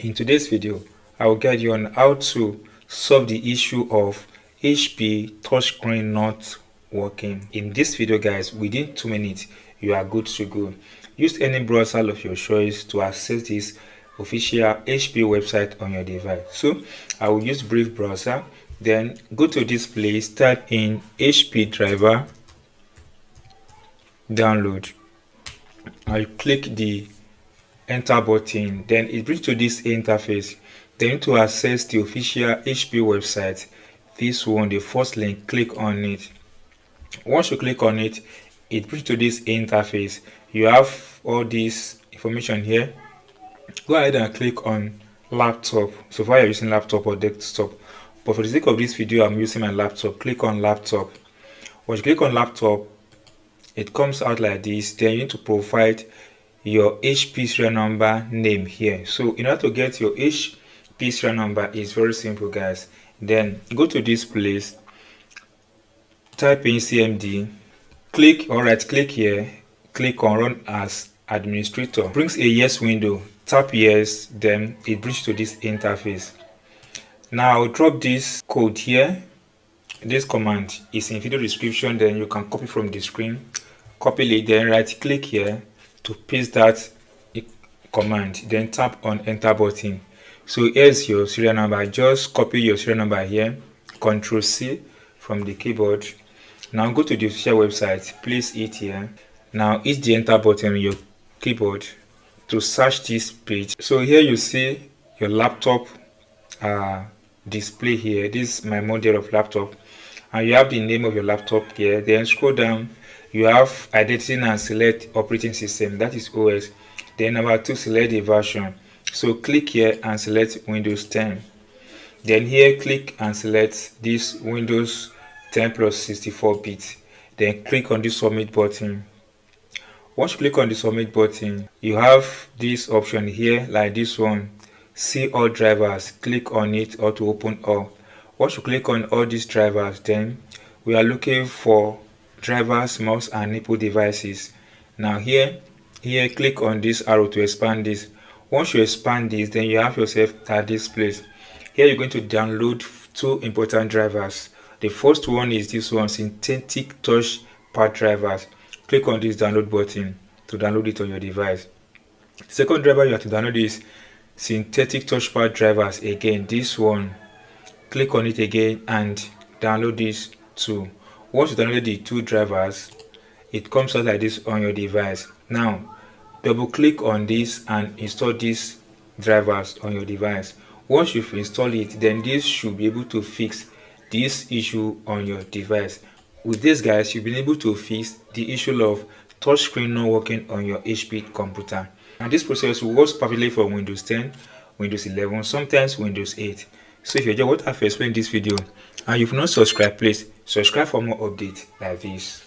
In today's video, I will guide you on how to solve the issue of HP touchscreen not working. In this video guys, within 2 minutes, you are good to go. Use any browser of your choice to access this official HP website on your device. So I will use Brave browser, then go to this place, type in HP driver, download. I'll click the enter button, then it brings to this interface. Then you need to access the official HP website. This one, the first link, click on it. Once you click on it, it brings to this interface. You have all this information here. Go ahead and click on laptop. So far you're using laptop or desktop, but for the sake of this video I'm using my laptop. Click on laptop. Once you click on laptop, it comes out like this. Then you need to provide your HP serial number name here. So in order to get your HP serial number, is very simple guys. Then go to this place, type in CMD, click or right click here, click on run as administrator. Brings a yes window, tap yes, then it brings to this interface. Now I'll drop this code here. This command is in video description, then you can copy from the screen, copy it, then right click here to paste that command, then tap on enter button. So here's your serial number. Just copy your serial number here, Ctrl C from the keyboard. Now go to the official website, place it here. Now hit the enter button on your keyboard to search this page. So here you see your laptop display here. This is my model of laptop, and you have the name of your laptop here. Then scroll down, you have identity and select operating system, that is OS. Then number 2, select the version. So click here and select Windows 10. Then here click and select this Windows 10 plus 64-bit. Then click on the submit button. Once you click on the submit button, you have this option here like this one, see all drivers. Click on it or to open all. Once you click on all these drivers, then we are looking for drivers, mouse and nipple devices. Now here click on this arrow to expand this. Once you expand this, then you have yourself at this place. Here you're going to download 2 important drivers. The first one is this one, synthetic touchpad drivers. Click on this download button to download it on your device. Second driver you have to download is synthetic touchpad drivers. Again, this one, click on it again and download this too. Once you download the 2 drivers, it comes out like this on your device. Now double click on this and install these drivers on your device. Once you've installed it, then this should be able to fix this issue on your device. With this guys, you've been able to fix the issue of touchscreen not working on your HP computer. And this process works perfectly for Windows 10, Windows 11, sometimes Windows 8. So if you enjoy what I've explained in this video and you've not subscribed, please subscribe for more updates like this.